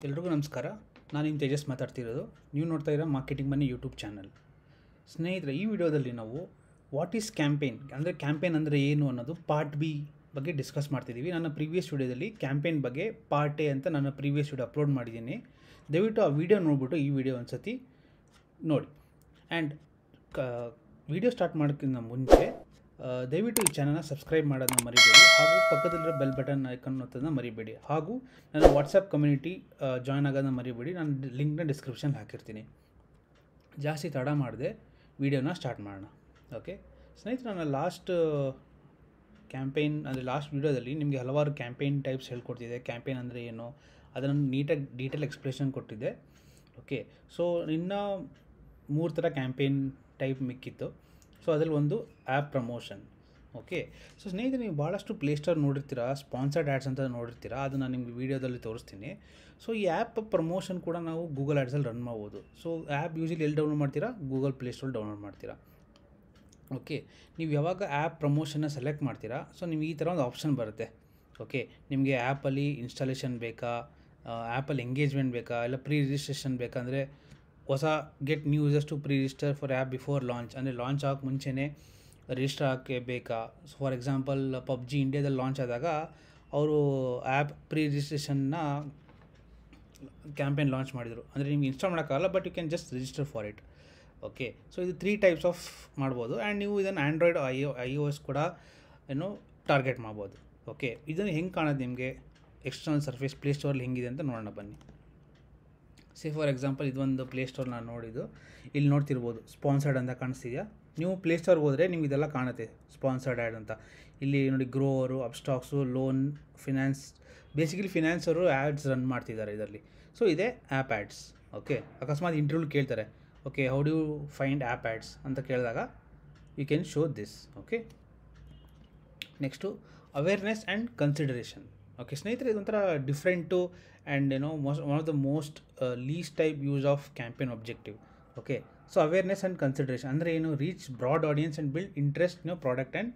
ಎಲ್ರಿಗೂ ನಮಸ್ಕಾರ. ನಾನು ನಿಮ್ಮ ತೇಜಸ್ ಮಾತಾಡ್ತಿರೋದು. ನೀವು ನೋಡ್ತಾ ಇರೋ ಮಾರ್ಕೆಟಿಂಗ್ ಮನಿ ಯೂಟ್ಯೂಬ್ ಚಾನಲ್. ಸ್ನೇಹಿತರೆ, ಈ ವಿಡಿಯೋದಲ್ಲಿ ನಾವು ವಾಟ್ ಈಸ್ ಕ್ಯಾಂಪೇನ್ ಅಂದರೆ ಏನು ಅನ್ನೋದು ಪಾರ್ಟ್ ಬಿ ಬಗ್ಗೆ ಡಿಸ್ಕಸ್ ಮಾಡ್ತಿದ್ದೀವಿ. ನನ್ನ ಪ್ರೀವಿಯಸ್ ವಿಡಿಯೋದಲ್ಲಿ ಕ್ಯಾಂಪೇನ್ ಬಗ್ಗೆ ಪಾರ್ಟ್ ಎ ಅಂತ ನನ್ನ ಪ್ರೀವಿಯಸ್ ವಿಡಿಯೋ ಅಪ್ಲೋಡ್ ಮಾಡಿದ್ದೀನಿ. ದಯವಿಟ್ಟು ಆ ವಿಡಿಯೋ ನೋಡಿಬಿಟ್ಟು ಈ ವಿಡಿಯೋ ಒಂದು ಸತಿ ನೋಡಿ. ಆ್ಯಂಡ್ ವಿಡಿಯೋ ಸ್ಟಾರ್ಟ್ ಮಾಡೋಕ್ಕಿಂತ ಮುಂಚೆ ದಯವಿಟ್ಟು ಈ ಚಾನಲ್ನ ಸಬ್ಸ್ಕ್ರೈಬ್ ಮಾಡೋದನ್ನ ಮರಿಬೇಡಿ, ಹಾಗೂ ಪಕ್ಕದಲ್ಲಿರೋ ಬೆಲ್ ಬಟನ್ ಐಕನ್ ಒತ್ತೋದನ್ನ ಮರಿಬೇಡಿ, ಹಾಗೂ ನನ್ನ ವಾಟ್ಸಪ್ ಕಮ್ಯುನಿಟಿ ಜಾಯ್ನ್ ಆಗೋದನ್ನ ಮರಿಬೇಡಿ. ನಾನು ಲಿಂಕ್ನ ಡಿಸ್ಕ್ರಿಪ್ಷನ್ ಹಾಕಿರ್ತೀನಿ. ಜಾಸ್ತಿ ತಡ ಮಾಡದೆ ವಿಡಿಯೋನ ಸ್ಟಾರ್ಟ್ ಮಾಡೋಣ. ಓಕೆ ಸ್ನೇಹಿತರೆ, ನಾನು ಲಾಸ್ಟ್ ವಿಡಿಯೋದಲ್ಲಿ ನಿಮಗೆ ಹಲವಾರು ಕ್ಯಾಂಪೇನ್ ಟೈಪ್ಸ್ ಹೇಳ್ಕೊಡ್ತಿದ್ದೆ. ಕ್ಯಾಂಪೇನ್ ಅಂದರೆ ಏನು ಅದನ್ನು ನೀಟಾಗಿ ಡೀಟೇಲ್ ಎಕ್ಸ್ಪ್ಲೇಷನ್ ಕೊಟ್ಟಿದ್ದೆ. ಓಕೆ, ಸೊ ಇನ್ನು 3 ಥರ ಕ್ಯಾಂಪೇನ್ ಟೈಪ್ ಮಿಕ್ಕಿತ್ತು. ಸೊ ಅದರಲ್ಲಿ ಒಂದು ಆ್ಯಪ್ ಪ್ರಮೋಷನ್. ಓಕೆ, ಸೊ ಸ್ನೇಹಿತರೆ, ನೀವು ಭಾಳಷ್ಟು ಪ್ಲೇಸ್ಟೋರ್ ನೋಡಿರ್ತೀರ, ಸ್ಪಾನ್ಸರ್ಡ್ ಆ್ಯಡ್ಸ್ ಅಂತ ನೋಡಿರ್ತೀರ. ಅದು ನಾನು ನಿಮಗೆ ವೀಡಿಯೋದಲ್ಲಿ ತೋರಿಸ್ತೀನಿ. ಸೊ ಈ ಆ್ಯಪ್ ಪ್ರಮೋಷನ್ ಕೂಡ ನಾವು ಗೂಗಲ್ ಆ್ಯಡ್ಸಲ್ಲಿ ರನ್ ಮಾಡ್ಬೋದು. ಸೊ ಆ್ಯಪ್ ಯೂಶಲಿ ಎಲ್ಲಿ ಡೌನ್ಲೋಡ್ ಮಾಡ್ತೀರಾ? ಗೂಗಲ್ ಪ್ಲೇಸ್ಟೋರ್ ಡೌನ್ಲೋಡ್ ಮಾಡ್ತೀರಾ. ಓಕೆ, ನೀವು ಯಾವಾಗ ಆ್ಯಪ್ ಪ್ರಮೋಷನ್ನ ಸೆಲೆಕ್ಟ್ ಮಾಡ್ತೀರಾ, ಸೊ ನಿಮ್ಗೆ ಈ ಥರ ಒಂದು ಆಪ್ಷನ್ ಬರುತ್ತೆ. ಓಕೆ, ನಿಮಗೆ ಆ್ಯಪಲ್ಲಿ ಇನ್ಸ್ಟಾಲೇಷನ್ ಬೇಕಾ, ಆ್ಯಪಲ್ಲಿ ಎಂಗೇಜ್ಮೆಂಟ್ ಬೇಕಾ, ಇಲ್ಲ ಪ್ರೀ ರಿಜಿಸ್ಟ್ರೇಷನ್ ಬೇಕಂದರೆ ಹೊಸ get new users to pre register for app before launch, ಅಂದರೆ ಲಾಂಚ್ ಆಗೋಕ್ಕೆ ಮುಂಚೆನೇ ರಿಜಿಸ್ಟರ್ ಆಗೋಕ್ಕೆ ಬೇಕಾ. ಸೊ ಫಾರ್ ಎಕ್ಸಾಂಪಲ್ PUBG ಇಂಡಿಯಾದಲ್ಲಿ ಲಾಂಚ್ ಆದಾಗ ಅವರು ಆ್ಯಪ್ ಪ್ರೀ ರಿಜಿಸ್ಟ್ರೇಷನ್ನ ಕ್ಯಾಂಪೇನ್ ಲಾಂಚ್ ಮಾಡಿದರು. ಅಂದರೆ ನಿಮ್ಗೆ ಇನ್ಸ್ಟಾಲ್ ಮಾಡೋಕ್ಕಾಗಲ್ಲ, but you can just register for it. Okay, so ಇದು 3 ಟೈಪ್ಸ್ ಆಫ್ ಮಾಡ್ಬೋದು. ಆ್ಯಂಡ್ ನೀವು ಇದನ್ನು ಆ್ಯಂಡ್ರಾಯ್ಡ್ iOS ಕೂಡ ಟಾರ್ಗೆಟ್ ಮಾಡ್ಬೋದು. ಓಕೆ, ಇದನ್ನು ಹೆಂಗೆ ಕಾಣೋದು ನಿಮಗೆ ಎಕ್ಸ್ಟರ್ನಲ್ ಸರ್ಫೇಸ್ ಪ್ಲೇಸ್ಟೋರಲ್ಲಿ ಹೆಂಗಿದೆ ಅಂತ ನೋಡೋಣ ಬನ್ನಿ. ಫಾರ್ ಎಕ್ಸಾಂಪಲ್ ಇದೊಂದು ಪ್ಲೇಸ್ಟೋರ್ ನಾನು ನೋಡಿದ್ದು, ಇಲ್ಲಿ ನೋಡ್ತಿರ್ಬೋದು ಸ್ಪಾನ್ಸರ್ಡ್ ಅಂತ ಕಾಣಿಸ್ತಿದೆಯಾ. ನೀವು ಪ್ಲೇಸ್ಟೋರ್ಗೆ ಹೋದರೆ ನಿಮ್ಗೆ ಇದೆಲ್ಲ ಕಾಣುತ್ತೆ, ಸ್ಪಾನ್ಸರ್ಡ್ ಆ್ಯಡ್ ಅಂತ. ಇಲ್ಲಿ ನೋಡಿ, ಗ್ರೋವರು, ಅಪ್ಸ್ಟಾಕ್ಸು, ಲೋನ್, ಫಿನಾನ್ಸ್, ಬೇಸಿಕಲಿ ಫಿನಾನ್ಸರು ಆ್ಯಡ್ಸ್ ರನ್ ಮಾಡ್ತಿದ್ದಾರೆ ಇದರಲ್ಲಿ. ಸೊ ಇದೇ ಆ್ಯಪ್ ಆ್ಯಡ್ಸ್. ಓಕೆ, ಅಕಸ್ಮಾತ್ ಇಂಟರ್ವ್ಯೂಲಿ ಕೇಳ್ತಾರೆ, okay how do you find app ads ಅಂತ ಕೇಳಿದಾಗ you can show this. Okay, next awareness and consideration. Okay ಸ್ನೇಹಿತರೆ, ಇದೊಂಥರ different and one of the most least type use of campaign objective. Okay, so awareness and consideration ಅಂದರೆ ಏನು? Reach broad audience and build interest product and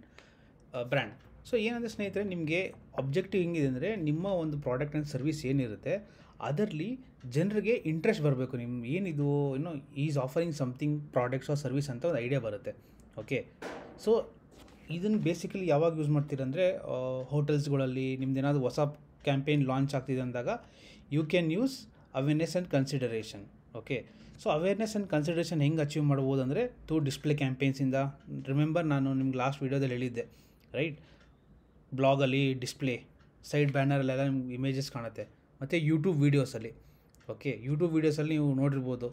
brand. So ಏನಂದರೆ ಸ್ನೇಹಿತರೆ, ನಿಮಗೆ objective ಹೆಂಗಿದೆ ಅಂದರೆ, ನಿಮ್ಮ ಒಂದು ಪ್ರಾಡಕ್ಟ್ ಆ್ಯಂಡ್ ಸರ್ವಿಸ್ ಏನಿರುತ್ತೆ ಅದರಲ್ಲಿ ಜನರಿಗೆ ಇಂಟ್ರೆಸ್ಟ್ ಬರಬೇಕು. ನಿಮ್ಮ ಏನಿದು is offering something products or services ಅಂತ ಒಂದು ಐಡಿಯಾ ಬರುತ್ತೆ. ಓಕೆ, ಸೊ ಇದನ್ನು ಬೇಸಿಕಲಿ ಯಾವಾಗ ಯೂಸ್ ಮಾಡ್ತೀರಂದರೆ, ಹೋಟೆಲ್ಸ್ಗಳಲ್ಲಿ ನಿಮ್ದು ಏನಾದರೂ ಹೊಸ ಕ್ಯಾಂಪೇನ್ ಲಾಂಚ್ ಆಗ್ತಿದೆ ಅಂದಾಗ you can use awareness and consideration. Okay, so awareness and consideration ಹೆಂಗೆ ಅಚೀವ್ ಮಾಡ್ಬೋದು ಅಂದರೆ ಥ್ರೂ ಡಿಸ್ಪ್ಲೇ ಕ್ಯಾಂಪೇನ್ಸಿಂದ. ರಿಮೆಂಬರ್, ನಾನು ನಿಮ್ಗೆ ಲಾಸ್ಟ್ ವೀಡಿಯೋದಲ್ಲಿ ಹೇಳಿದ್ದೆ, ರೈಟ್? ಬ್ಲಾಗಲ್ಲಿ ಡಿಸ್ಪ್ಲೇ, ಸೈಡ್ ಬ್ಯಾನರಲ್ಲೆಲ್ಲ ನಿಮ್ಗೆ ಇಮೇಜಸ್ ಕಾಣುತ್ತೆ. ಮತ್ತು ಯೂಟ್ಯೂಬ್ ವೀಡಿಯೋಸಲ್ಲಿ, ಓಕೆ, ಯೂಟ್ಯೂಬ್ ವೀಡಿಯೋಸಲ್ಲಿ ನೀವು ನೋಡಿರ್ಬೋದು,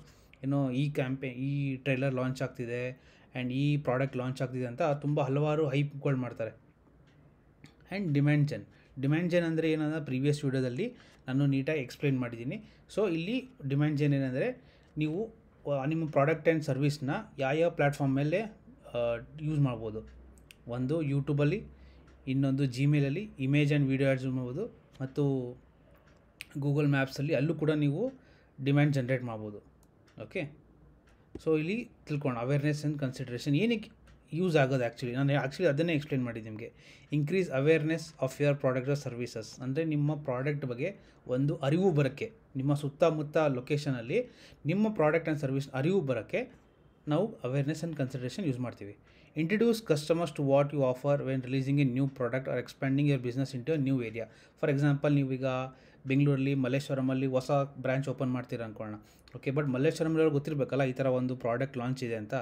ಈ ಟ್ರೈಲರ್ ಲಾಂಚ್ ಆಗ್ತಿದೆ ಆ್ಯಂಡ್ ಈ ಪ್ರಾಡಕ್ಟ್ ಲಾಂಚ್ ಆಗ್ತಿದೆ ಅಂತ ತುಂಬ ಹಲವಾರು ಹೈಪ್ಗಳು ಮಾಡ್ತಾರೆ. ಆ್ಯಂಡ್ ಡಿಮ್ಯಾಂಡ್ ಜೆನ್ ಅಂದರೆ ಏನಂದರೆ ಪ್ರೀವಿಯಸ್ ವೀಡಿಯೋದಲ್ಲಿ ನಾನು ನೀಟಾಗಿ ಎಕ್ಸ್ಪ್ಲೇನ್ ಮಾಡಿದ್ದೀನಿ. ಸೊ ಇಲ್ಲಿ ಡಿಮ್ಯಾಂಡ್ ಜೆನ್ ಏನಂದರೆ, ನೀವು ನಿಮ್ಮ ಪ್ರಾಡಕ್ಟ್ ಆ್ಯಂಡ್ ಸರ್ವಿಸ್ನ ಯಾವ ಪ್ಲ್ಯಾಟ್ಫಾರ್ಮ್ ಮೇಲೆ ಯೂಸ್ ಮಾಡ್ಬೋದು. ಒಂದು ಯೂಟ್ಯೂಬಲ್ಲಿ, ಇನ್ನೊಂದು ಜಿಮೇಲಲ್ಲಿ ಇಮೇಜ್ ಆ್ಯಂಡ್ ವೀಡಿಯೋ ಆ್ಯಡ್ಸ್ ಮಾಡ್ಬೋದು, ಮತ್ತು ಗೂಗಲ್ ಮ್ಯಾಪ್ಸಲ್ಲಿ ಅಲ್ಲೂ ಕೂಡ ನೀವು ಡಿಮ್ಯಾಂಡ್ ಜನ್ರೇಟ್ ಮಾಡ್ಬೋದು. ಓಕೆ, ಸೊ ಇಲ್ಲಿ ತಿಳ್ಕೊಂಡು ಅವೇರ್ನೆಸ್ ಆ್ಯಂಡ್ ಕನ್ಸಿಡರೇಷನ್ ಏನಕ್ಕೆ ಯೂಸ್ ಆಗೋದು. ನಾನು ಅದನ್ನೇ ಎಕ್ಸ್ಪ್ಲೇನ್ ಮಾಡಿದ್ದು ನಿಮಗೆ. Increase awareness of your product or services ಅಂದರೆ ನಿಮ್ಮ ಪ್ರಾಡಕ್ಟ್ ಬಗ್ಗೆ ಒಂದು ಅರಿವು ಬರೋಕ್ಕೆ, ನಿಮ್ಮ ಸುತ್ತಮುತ್ತ ಲೊಕೇಶನಲ್ಲಿ ನಿಮ್ಮ ಪ್ರಾಡಕ್ಟ್ ಆ್ಯಂಡ್ ಸರ್ವಿಸ್ ಅರಿವು ಬರೋಕ್ಕೆ ನಾವು ಅವೇರ್ನೆಸ್ ಆ್ಯಂಡ್ ಕನ್ಸಿಡರೇಷನ್ ಯೂಸ್ ಮಾಡ್ತೀವಿ. Introduce customers to what you offer when releasing a new product or expanding your business into a new area. For example, ನೀವೀಗ ಬೆಂಗಳೂರಲ್ಲಿ ಮಲ್ಲೇಶ್ವರಮಲ್ಲಿ ಹೊಸ ಬ್ರಾಂಚ್ ಓಪನ್ ಮಾಡ್ತೀರಾ ಅಂದ್ಕೊಳ್ಳೋಣ. ಓಕೆ, ಬಟ್ ಮಲ್ಲೇಶ್ವರಮಲ್ಲಿ ಗೊತ್ತಿರಬೇಕಲ್ಲ ಈ ಥರ ಒಂದು ಪ್ರಾಡಕ್ಟ್ ಲಾಂಚ್ ಇದೆ ಅಂತ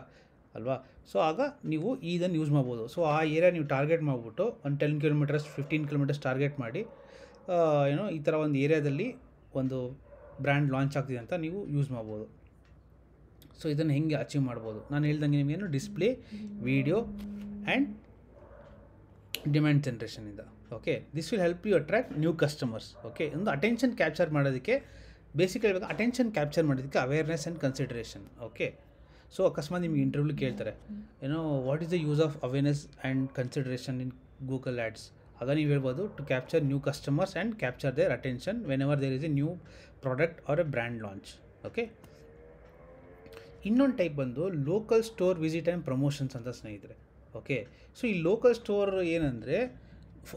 ಅಲ್ವಾ. ಸೊ ಆಗ ನೀವು ಇದನ್ನು ಯೂಸ್ ಮಾಡ್ಬೋದು. ಸೊ ಆ ಏರಿಯಾ ನೀವು ಟಾರ್ಗೆಟ್ ಮಾಡಿಬಿಟ್ಟು ಒಂದು 10 ಕಿಲೋಮೀಟರ್ಸ್ 15 ಕಿಲೋಮೀಟರ್ಸ್ ಟಾರ್ಗೆಟ್ ಮಾಡಿ ಈ ಥರ ಒಂದು ಏರಿಯಾದಲ್ಲಿ ಒಂದು ಬ್ರ್ಯಾಂಡ್ ಲಾಂಚ್ ಆಗ್ತಿದೆ ಅಂತ ನೀವು ಯೂಸ್ ಮಾಡ್ಬೋದು. ಸೊ ಇದನ್ನು ಹೆಂಗೆ ಅಚೀವ್ ಮಾಡ್ಬೋದು? ನಾನು ಹೇಳ್ದಂಗೆ ನಿಮಗೇನು ಡಿಸ್ಪ್ಲೇ, ವಿಡಿಯೋ ಆ್ಯಂಡ್ ಡಿಮ್ಯಾಂಡ್ ಜನ್ರೇಷನಿಂದ. Okay, this will help you attract new customers. Okay, ಒಂದು ಅಟೆನ್ಷನ್ ಕ್ಯಾಪ್ಚರ್ ಮಾಡೋದಕ್ಕೆ, ಬೇಸಿಕಲಿ ಅಟೆನ್ಷನ್ ಕ್ಯಾಪ್ಚರ್ ಮಾಡೋದಕ್ಕೆ awareness and consideration. Okay, so ಅಕಸ್ಮಾತ್ ನಿಮ್ಗೆ ಇಂಟರ್ವ್ಯೂಲಿ ಕೇಳ್ತಾರೆ, what is the use of awareness and consideration in Google ads. ಆಗ ನೀವು ಹೇಳ್ಬೋದು, to capture new customers and capture their attention whenever there is a new product or a brand launch. Okay, ಇನ್ನೊಂದು type ಬಂದು local store visit and promotions ಅಂತ ಸ್ನೇಹಿತರೆ. Okay, so ಈ local store ಏನಂದರೆ,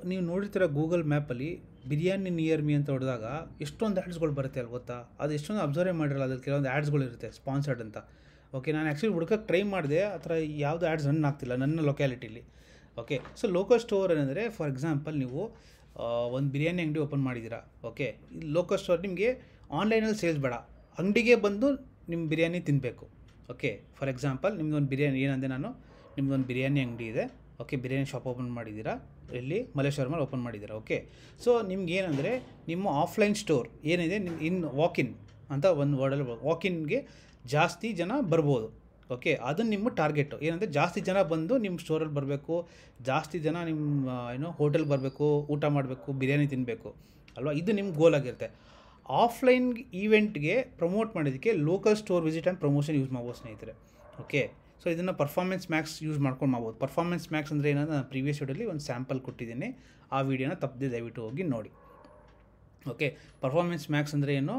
ನೀವು ನೋಡಿರ್ತೀರ ಗೂಗಲ್ ಮ್ಯಾಪಲ್ಲಿ ಬಿರಿಯಾನಿ ನಿಯರ್ ಮೀ ಅಂತ ಹೊಡೆದಾಗ ಎಷ್ಟೊಂದು ಆ್ಯಡ್ಸ್ಗಳು ಬರುತ್ತೆ ಅಲ್ಲಿ ಗೊತ್ತಾ, ಅದು ಎಷ್ಟೊಂದು ಅಬ್ಸರ್ವ್ ಮಾಡಿರಲ್ಲ, ಅದ್ರಲ್ಲಿ ಕೆಲವೊಂದು ಆ್ಯಡ್ಸ್ಗಳು ಇರುತ್ತೆ ಸ್ಪಾನ್ಸರ್ಡ್ ಅಂತ. ಓಕೆ, ನಾನು ಆ್ಯಕ್ಚುಲಿ ಹುಡ್ಕಕ್ಕೆ ಟ್ರೈ ಮಾಡಿದೆ, ಆ ಥರ ಯಾವುದು ಆ್ಯಡ್ಸ್ ರನ್ ಆಗ್ತಿಲ್ಲ ನನ್ನ ಲೊಕ್ಯಾಲಿಟಿಲಿ. ಓಕೆ, ಸೊ ಲೋಕಲ್ ಸ್ಟೋರ್ ಏನಂದರೆ, ಫಾರ್ ಎಕ್ಸಾಂಪಲ್ ನೀವು ಒಂದು ಬಿರಿಯಾನಿ ಅಂಗಡಿ ಓಪನ್ ಮಾಡಿದ್ದೀರಾ. ಓಕೆ, ಲೋಕಲ್ ಸ್ಟೋರ್ ನಿಮಗೆ ಆನ್ಲೈನಲ್ಲಿ ಸೇಲ್ಸ್ ಬೇಡ, ಅಂಗಡಿಗೆ ಬಂದು ನಿಮ್ಮ ಬಿರಿಯಾನಿ ತಿನ್ನಬೇಕು. ಓಕೆ, ಫಾರ್ ಎಕ್ಸಾಂಪಲ್ ನಿಮ್ಮದೊಂದು ಬಿರಿಯಾನಿ ಏನಂದರೆ ನಾನು ನಿಮ್ಮದೊಂದು ಬಿರಿಯಾನಿ ಅಂಗಡಿ ಇದೆ. ಓಕೆ, ಬಿರಿಯಾನಿ ಶಾಪ್ ಓಪನ್ ಮಾಡಿದ್ದೀರಾ, ಎಲ್ಲಿ ಮಲ್ಲೇಶ್ವರಮಲ್ಲಿ ಓಪನ್ ಮಾಡಿದ್ದೀರಾ. ಓಕೆ, ಸೊ ನಿಮ್ಗೆ ಏನಂದರೆ ನಿಮ್ಮ ಆಫ್ಲೈನ್ ಸ್ಟೋರ್ ಏನಿದೆ ವಾಕಿನ್ ಅಂತ ಒಂದು ವರ್ಡಲ್ಲಿ ವಾಕಿನ್ಗೆ ಜಾಸ್ತಿ ಜನ ಬರ್ಬೋದು. ಓಕೆ, ಅದನ್ನು ನಿಮ್ಮ ಟಾರ್ಗೆಟು ಏನಂದರೆ ಜಾಸ್ತಿ ಜನ ಬಂದು ನಿಮ್ಮ ಸ್ಟೋರಲ್ಲಿ ಬರಬೇಕು, ಜಾಸ್ತಿ ಜನ ನಿಮ್ಮ ಹೋಟೆಲ್ಗೆ ಬರಬೇಕು, ಊಟ ಮಾಡಬೇಕು, ಬಿರಿಯಾನಿ ತಿನ್ನಬೇಕು ಅಲ್ವಾ, ಇದು ನಿಮ್ಮ ಗೋಲ್ ಆಗಿರುತ್ತೆ. ಆಫ್ಲೈನ್ ಈವೆಂಟ್ಗೆ ಪ್ರಮೋಟ್ ಮಾಡೋದಕ್ಕೆ local store visit and promotion use ಮಾಡ್ಬೋದು ಸ್ನೇಹಿತರೆ. ಓಕೆ, ಸೊ ಇದನ್ನು ಪರ್ಫಾರ್ಮೆನ್ಸ್ ಮ್ಯಾಕ್ಸ್ ಯೂಸ್ ಮಾಡ್ಕೊಂಡು ಮಾಡ್ಬೋದು. ಪರ್ಫಾರ್ಮೆನ್ಸ್ ಮ್ಯಾಕ್ಸ್ ಅಂದರೆ ಏನಂದ್ರೆ ನಾನು ಪ್ರೀವಿಯಸ್ ವಿಡಿಯೋಲಿ ಒಂದು ಸ್ಯಾಂಪಲ್ ಕೊಟ್ಟಿದ್ದೀನಿ, ಆ ವಿಡಿಯೋನ ತಪ್ಪದೆ ದಯವಿಟ್ಟು ಹೋಗಿ ನೋಡಿ. ಓಕೆ, ಪರ್ಫಾರ್ಮೆನ್ಸ್ ಮ್ಯಾಕ್ಸ್ ಅಂದರೆ ಏನು,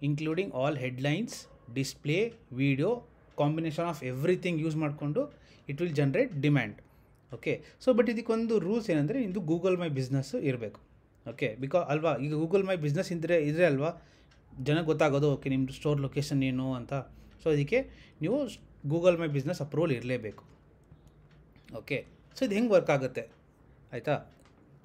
including all headlines, display, video, combination of everything use ಮಾಡಿಕೊಂಡು it will generate demand. Okay, so but ಇದಕ್ಕೊಂದು ರೂಲ್ಸ್ ಏನಂದರೆ ಇದು ಗೂಗಲ್ ಮೈ ಬಿಸ್ನೆಸ್ಸು ಇರಬೇಕು. ಓಕೆ, ಅಲ್ವಾ, ಈಗ ಗೂಗಲ್ ಮೈ ಬಿಸ್ನೆಸ್ ಇದ್ದರೆ ಅಲ್ವಾ ಜನಕ್ಕೆ ಗೊತ್ತಾಗೋದು ಓಕೆ ನಿಮ್ಮ ಸ್ಟೋರ್ ಲೊಕೇಶನ್ ಏನು ಅಂತ. ಸೊ ಇದಕ್ಕೆ ನೀವು ಗೂಗಲ್ ಮೈ ಬಿಸ್ನೆಸ್ ಅಪ್ರೂವಲ್ ಇರಲೇಬೇಕು. ಓಕೆ, ಸೊ ಇದು ಹೆಂಗೆ ವರ್ಕ್ ಆಗುತ್ತೆ ಆಯಿತಾ,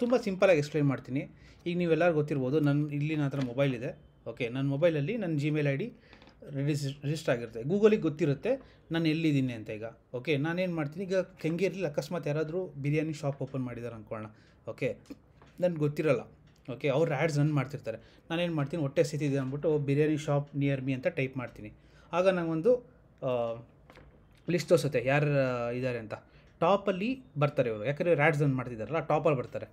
ತುಂಬ ಸಿಂಪಲಾಗಿ ಎಕ್ಸ್ಪ್ಲೈನ್ ಮಾಡ್ತೀನಿ. ಈಗ ನೀವೆಲ್ಲರೂ ಗೊತ್ತಿರ್ಬೋದು, ನನ್ನ ಹತ್ರ ಮೊಬೈಲ್ ಇದೆ. ಓಕೆ, ನನ್ನ ಮೊಬೈಲಲ್ಲಿ ನನ್ನ ಜಿಮೇಲ್ ಐ ಡಿ ರಿಜಿಸ್ಟರ್ ಆಗಿರುತ್ತೆ, ಗೂಗಲಿಗೆ ಗೊತ್ತಿರುತ್ತೆ ನಾನು ಎಲ್ಲಿದ್ದೀನಿ ಅಂತ. ಈಗ ಓಕೆ, ನಾನೇನು ಮಾಡ್ತೀನಿ, ಈಗ ಕೆಂಗೇರಿಲಿ ಅಕಸ್ಮಾತ್ ಯಾರಾದರೂ ಬಿರಿಯಾನಿ ಶಾಪ್ ಓಪನ್ ಮಾಡಿದ್ದಾರೆ ಅಂದ್ಕೊಳ್ಳೋಣ. ಓಕೆ, ನನಗೆ ಗೊತ್ತಿರಲ್ಲ. ಓಕೆ, ಅವ್ರು ಆ್ಯಡ್ಸ್ ರನ್ ಮಾಡ್ತಿರ್ತಾರೆ, ನಾನೇನು ಮಾಡ್ತೀನಿ, ಹೊಟ್ಟೆ ಸಿತಿದೆ ಅಂದ್ಬಿಟ್ಟು ಬಿರಿಯಾನಿ ಶಾಪ್ ನಿಯರ್ ಮೀ ಅಂತ ಟೈಪ್ ಮಾಡ್ತೀನಿ. ಆಗ ನನಗೊಂದು ಲಿಸ್ಟ್ ತೋರಿಸುತ್ತೆ ಯಾರು ಇದ್ದಾರೆ ಅಂತ. ಟಾಪಲ್ಲಿ ಬರ್ತಾರೆ ಇವರು, ಯಾಕಂದರೆ ಆ್ಯಡ್ಸ್ ರನ್ ಮಾಡ್ತಿದ್ದಾರಲ್ಲ, ಟಾಪಲ್ಲಿ ಬರ್ತಾರೆ.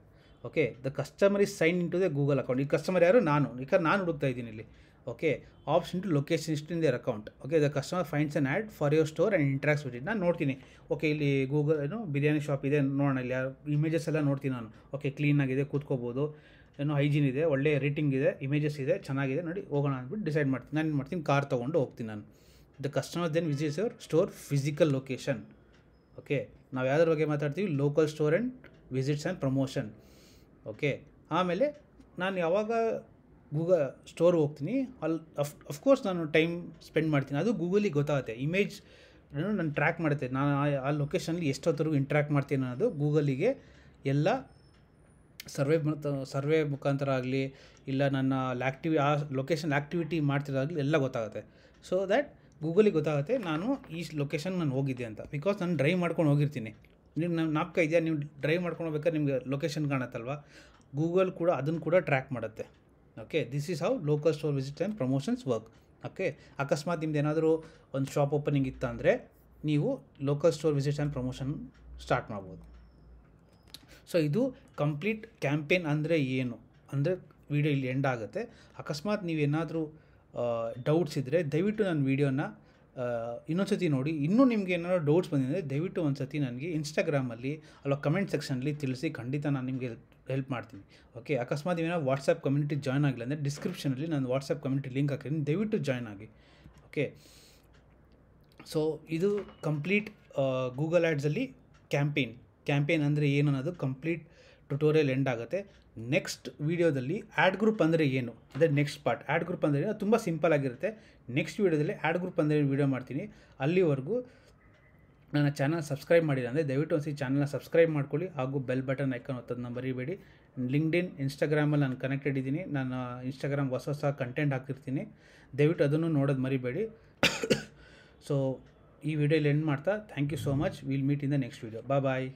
Okay, the customer is sign in to the Google account. ಈ ಕಸ್ಟಮರ್ ಯಾರು, ನಾನು ಹುಡುಕ್ತಾ ಇದ್ದೀನಿ ಇಲ್ಲಿ. Okay, option to location is in their account. Okay, the customer finds an ad for your store and interacts with it. ನಾನು ನೋಡ್ತೀನಿ, okay ಇಲ್ಲಿ Google biryani shop ಇದೆ ನೋಡೋಣ, ಇಲ್ಲಿ ಇಮೇಜಸ್ ಎಲ್ಲ ನೋಡ್ತೀನಿ ನಾನು. ಓಕೆ, ಕ್ಲೀನಾಗಿದೆ, ಕೂತ್ಕೋಬೋದು, ಹೈಜೀನ್ ಇದೆ, ಒಳ್ಳೆ ರೇಟಿಂಗ್ ಇದೆ, ಇಮೇಜಸ್ ಇದೆ, ಚೆನ್ನಾಗಿದೆ, ನೋಡಿ ಹೋಗೋಣ ಅಂದ್ಬಿಟ್ಟು ಡಿಸೈಡ್ ಮಾಡ್ತೀನಿ. ನಾನು ಏನು ಮಾಡ್ತೀನಿ, ಕಾರ್ ತೊಗೊಂಡು ಹೋಗ್ತೀನಿ ನಾನು. The customer then visits your store physical location. Okay, ನಾವು ಯಾವುದ್ರ ಬಗ್ಗೆ ಮಾತಾಡ್ತೀವಿ, local store and visits and promotion. Okay, ಆಮೇಲೆ ನಾನು ಯಾವಾಗ ಗೂಗಲ್ ಸ್ಟೋರ್ಗೆ ಹೋಗ್ತೀನಿ ಅಲ್ಲಿ ಅಫ್ಕೋರ್ಸ್ ನಾನು ಟೈಮ್ ಸ್ಪೆಂಡ್ ಮಾಡ್ತೀನಿ, ಅದು ಗೂಗಲಿಗೆ ಗೊತ್ತಾಗುತ್ತೆ. ಇಮೇಜ್ ನಾನು ಟ್ರ್ಯಾಕ್ ಮಾಡುತ್ತೆ, ನಾನು ಆ ಲೊಕೇಶನಲ್ಲಿ ಎಷ್ಟೊತ್ತರೆಗೂ ಇಂಟ್ರ್ಯಾಕ್ಟ್ ಮಾಡ್ತೀನಿ ಅನ್ನೋದು ಗೂಗಲಿಗೆ ಎಲ್ಲ ಸರ್ವೆ ಮುಖಾಂತರ ಆಗಲಿ, ಇಲ್ಲ ನನ್ನ ಆ ಲೊಕೇಶನ್ ಆ್ಯಕ್ಟಿವಿಟಿ ಮಾಡ್ತಿರೋದಾಗಲಿ ಎಲ್ಲ ಗೊತ್ತಾಗುತ್ತೆ. ಸೊ ದ್ಯಾಟ್ ಗೂಗಲಿಗೆ ಗೊತ್ತಾಗುತ್ತೆ ನಾನು ಈ ಲೊಕೇಶನ್ ನಾನು ಹೋಗಿದ್ದೆ ಅಂತ. ಬಿಕಾಸ್ ನಾನು ಡ್ರೈವ್ ಮಾಡ್ಕೊಂಡು ಹೋಗಿರ್ತೀನಿ. ನೀವು ನಾಪ್ಕ ಇದೆಯಾ, ನೀವು ಡ್ರೈವ್ ಮಾಡ್ಕೊಂಡು ಹೋಗ್ಬೇಕಾದ್ರೆ ನಿಮಗೆ ಲೊಕೇಶನ್ ಕಾಣುತ್ತಲ್ವ, ಗೂಗಲ್ ಕೂಡ ಅದನ್ನು ಕೂಡ ಟ್ರ್ಯಾಕ್ ಮಾಡುತ್ತೆ. Okay, this is how local store visit and promotions work. Okay, ಅಕಸ್ಮಾತ್ ನಿಮ್ದು ಏನಾದರೂ ಒಂದು ಶಾಪ್ ಓಪನಿಂಗ್ ಇತ್ತು ಅಂದರೆ ನೀವು local store visit and promotion start ಮಾಡ್ಬೋದು. ಸೊ ಇದು ಕಂಪ್ಲೀಟ್ ಕ್ಯಾಂಪೇನ್ ಅಂದರೆ ಏನು ಅಂದರೆ ವಿಡಿಯೋ ಇಲ್ಲಿ ಎಂಡ್ ಆಗುತ್ತೆ. ಅಕಸ್ಮಾತ್ ನೀವೇನಾದರೂ ಡೌಟ್ಸ್ ಇದ್ದರೆ ದಯವಿಟ್ಟು ನನ್ನ ವೀಡಿಯೋನ ಇನ್ನೊಂದು ಸತಿ ನೋಡಿ. ಇನ್ನೂ ನಿಮಗೆ ಏನಾದರೂ ಡೌಟ್ಸ್ ಬಂದಿದ್ದರೆ ದಯವಿಟ್ಟು ಒಂದು ಸತಿ ನನಗೆ ಇನ್ಸ್ಟಾಗ್ರಾಮಲ್ಲಿ ಅಲ್ಲ ಕಮೆಂಟ್ ಸೆಕ್ಷನಲ್ಲಿ ತಿಳಿಸಿ, ಖಂಡಿತ ನಾನು ನಿಮಗೆ ಹೆಲ್ಪ್ ಮಾಡ್ತೀನಿ. ಓಕೆ, ಅಕಸ್ಮಾತ್ ನೀವೇನೋ ವಾಟ್ಸಪ್ ಕಮ್ಯುನಿಟಿ ಜಾಯ್ನ್ ಆಗಿಲ್ಲ ಅಂದರೆ ಡಿಸ್ಕ್ರಿಪ್ಷನಲ್ಲಿ ನಾನು ವಾಟ್ಸಪ್ ಕಮ್ಯುನಿಟಿ ಲಿಂಕ್ ಹಾಕಿದ್ದೀನಿ, ದಯವಿಟ್ಟು ಜಾಯ್ನ್ ಆಗಿ. ಓಕೆ, ಸೊ ಇದು ಕಂಪ್ಲೀಟ್ ಗೂಗಲ್ ಆ್ಯಡ್ಸಲ್ಲಿ ಕ್ಯಾಂಪೇನ್ ಅಂದರೆ ಏನು ಅನ್ನೋದು ಕಂಪ್ಲೀಟ್ ಟ್ಯುಟೋರಿಯಲ್ ಎಂಡ್ ಆಗುತ್ತೆ. ನೆಕ್ಸ್ಟ್ ವೀಡಿಯೋದಲ್ಲಿ ಆ್ಯಡ್ ಗ್ರೂಪ್ ಅಂದರೆ ಏನು, ಅದೇ ನೆಕ್ಸ್ಟ್ ಪಾರ್ಟ್. ಆ್ಯಡ್ ಗ್ರೂಪ್ ಅಂದರೆ ಏನು, ತುಂಬ ಸಿಂಪಲ್ ಆಗಿರುತ್ತೆ. ನೆಕ್ಸ್ಟ್ ವೀಡಿಯೋದಲ್ಲಿ ಆ್ಯಡ್ ಗ್ರೂಪ್ ಅಂದರೆ ವೀಡಿಯೋ ಮಾಡ್ತೀನಿ. ಅಲ್ಲಿವರೆಗೂ ನನ್ನ ಚಾನಲ್ ಸಬ್ಸ್ಕ್ರೈಬ್ ಮಾಡಿಲ್ಲ ಅಂದರೆ ದಯವಿಟ್ಟು ಒಂದ್ಸತಿ ಚಾನಲ್ನ ಸಬ್ಸ್ಕ್ರೈಬ್ ಮಾಡ್ಕೊಳ್ಳಿ, ಹಾಗೂ ಬೆಲ್ ಬಟನ್ ಐಕಾನ್ ಒತ್ತೋದನ್ನ ಮರಿಬೇಡಿ. ಲಿಂಕ್ಡ್ಇನ್, ಇನ್ಸ್ಟಾಗ್ರಾಮಲ್ಲಿ ನಾನು ಕನೆಕ್ಟೆಡ್ ಇದ್ದೀನಿ, ನಾನು ಇನ್ಸ್ಟಾಗ್ರಾಮ್ ಹೊಸ ಕಂಟೆಂಟ್ ಹಾಕ್ತಿರ್ತೀನಿ, ದಯವಿಟ್ಟು ಅದನ್ನು ನೋಡೋದು ಮರಿಬೇಡಿ. ಸೊ ಈ ವಿಡಿಯೋಲಿ ಎಂಡ್ ಮಾಡ್ತಾ, thank you so much. Will meet in the next video. Bye.